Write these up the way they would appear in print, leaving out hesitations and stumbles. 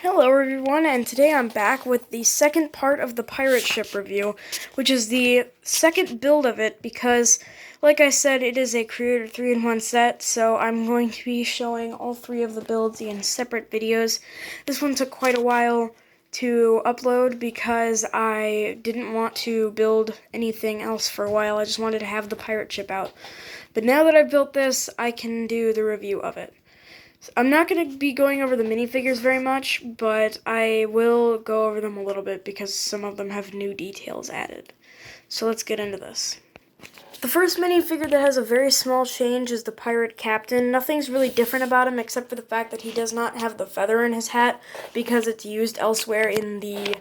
Hello everyone, and today I'm back with the second part of the pirate ship review, which is the second build of it because, like I said, it is a Creator 3-in-1 set, so I'm going to be showing all three of the builds in separate videos. This one took quite a while to upload because I didn't want to build anything else for a while. I just wanted to have the pirate ship out. But now that I've built this, I can do the review of it. I'm not going to be going over the minifigures very much, but I will go over them a little bit because some of them have new details added. So let's get into this. The first minifigure that has a very small change is the Pirate Captain. Nothing's really different about him except for the fact that he does not have the feather in his hat because it's used elsewhere in the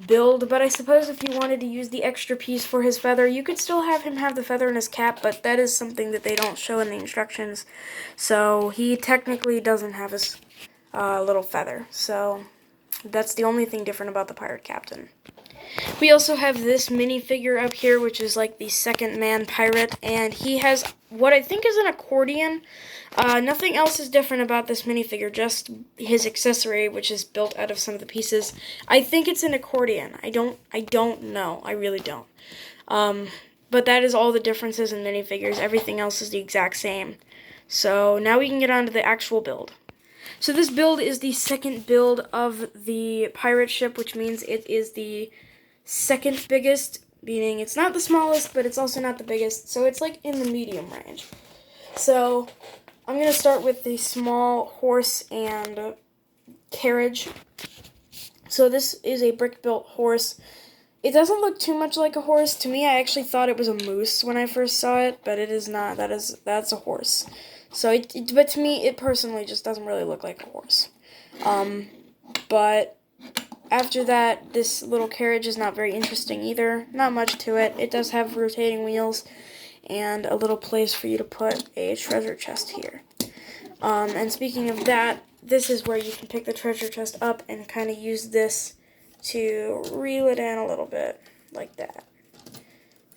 build, but I suppose if you wanted to use the extra piece for his feather, you could still have him have the feather in his cap, but that is something that they don't show in the instructions, so he technically doesn't have his little feather, so that's the only thing different about the Pirate Captain. We also have this minifigure up here, which is like the second man pirate, and he has what I think is an accordion. Nothing else is different about this minifigure, just his accessory, which is built out of some of the pieces. I think it's an accordion. I don't know. I really don't. But that is all the differences in minifigures. Everything else is the exact same. So now we can get on to the actual build. So this build is the second build of the pirate ship, which means it is the second biggest, meaning it's not the smallest, but it's also not the biggest, so it's like in the medium range. So I'm going to start with the small horse and carriage. So this is a brick-built horse. It doesn't look too much like a horse. To me, I actually thought it was a moose when I first saw it, but it is not. That's a horse. So, but to me, it personally just doesn't really look like a horse. But after that, this little carriage is not very interesting either. Not much to it. It does have rotating wheels and a little place for you to put a treasure chest here. And speaking of that, this is where you can pick the treasure chest up and kind of use this to reel it in a little bit, like that.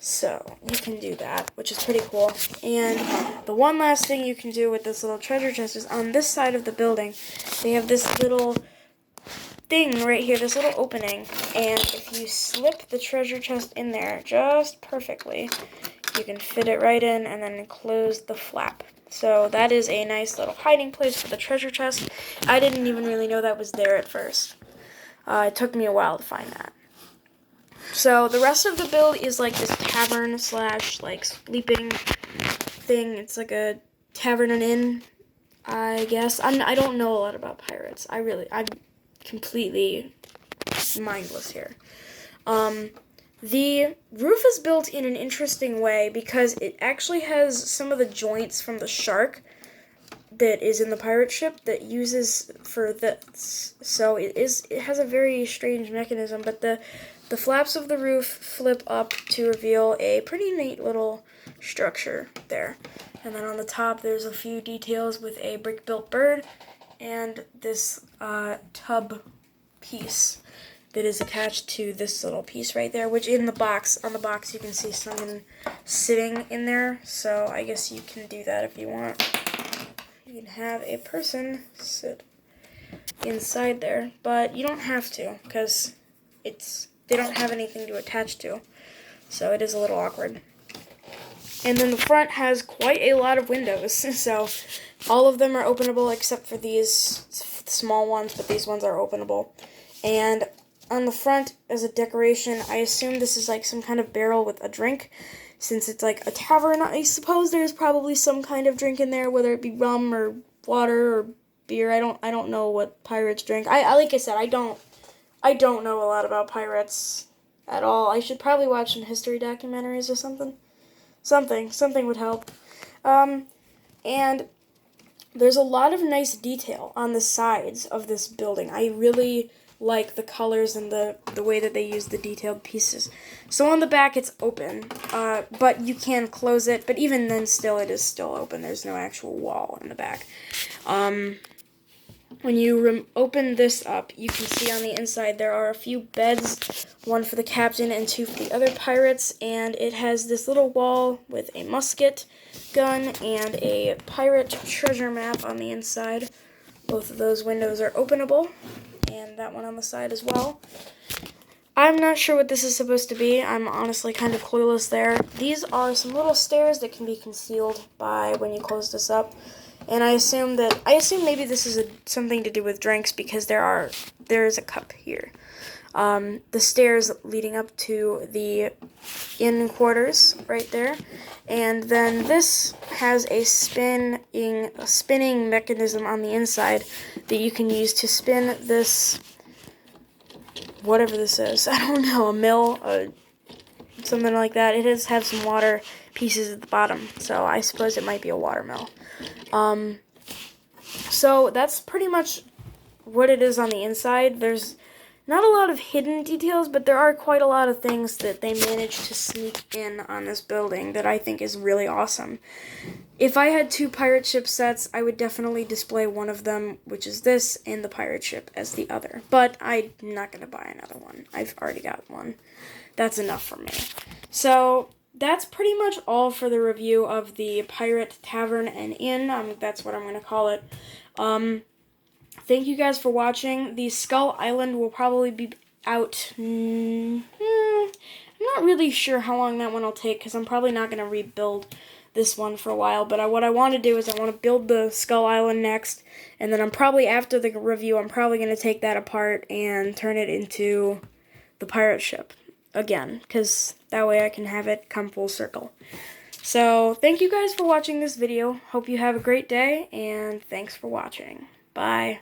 So, you can do that, which is pretty cool. And the one last thing you can do with this little treasure chest is on this side of the building, they have this little thing right here, this little opening, and if you slip the treasure chest in there just perfectly, you can fit it right in and then close the flap. So that is a nice little hiding place for the treasure chest. I didn't even really know that was there at first. It took me a while to find that. So the rest of the build is like this tavern slash like sleeping thing. It's like a tavern and inn, I guess. I don't know a lot about pirates. I'm completely mindless here. The roof is built in an interesting way because it actually has some of the joints from the shark that is in the pirate ship that uses for this. So it has a very strange mechanism, but the flaps of the roof flip up to reveal a pretty neat little structure there. And then on the top there's a few details with a brick-built bird and this tub piece that is attached to this little piece right there, which on the box you can see someone sitting in there, so I guess you can do that if you want. You can have a person sit inside there, but you don't have to because they don't have anything to attach to, so it is a little awkward. And then the front has quite a lot of windows, so all of them are openable except for these small ones, but these ones are openable. And on the front, as a decoration, I assume this is like some kind of barrel with a drink. Since it's like a tavern, I suppose there's probably some kind of drink in there, whether it be rum or water or beer. I don't know what pirates drink. I like I said, I don't know a lot about pirates at all. I should probably watch some history documentaries or something. Something would help. And there's a lot of nice detail on the sides of this building. I really like the colors and the way that they use the detailed pieces. So on the back it's open, but you can close it, but even then still it is still open. There's no actual wall in the back. When you open this up, you can see on the inside there are a few beds, one for the captain and two for the other pirates, and it has this little wall with a musket gun and a pirate treasure map on the inside. Both of those windows are openable. and that one on the side as well. I'm not sure what this is supposed to be. I'm honestly kind of clueless there. These are some little stairs that can be concealed by when you close this up. And I assume maybe this is something to do with drinks because there is a cup here. The stairs leading up to the inn quarters right there. And then this has a spinning mechanism on the inside that you can use to spin this, whatever this is. I don't know, a mill, something like that. It does have some water pieces at the bottom, so I suppose it might be a water mill. So that's pretty much what it is on the inside. There's not a lot of hidden details, but there are quite a lot of things that they managed to sneak in on this building that I think is really awesome. If I had 2 pirate ship sets, I would definitely display one of them, which is this, and the pirate ship as the other. But I'm not going to buy another one. I've already got one. That's enough for me. So that's pretty much all for the review of the Pirate Tavern and Inn. That's what I'm going to call it. Thank you guys for watching. The Skull Island will probably be out. I'm not really sure how long that one will take because I'm probably not going to rebuild this one for a while. But what I want to do is I want to build the Skull Island next. And then after the review, I'm probably going to take that apart and turn it into the pirate ship again. Because that way I can have it come full circle. So thank you guys for watching this video. Hope you have a great day. And thanks for watching. Bye.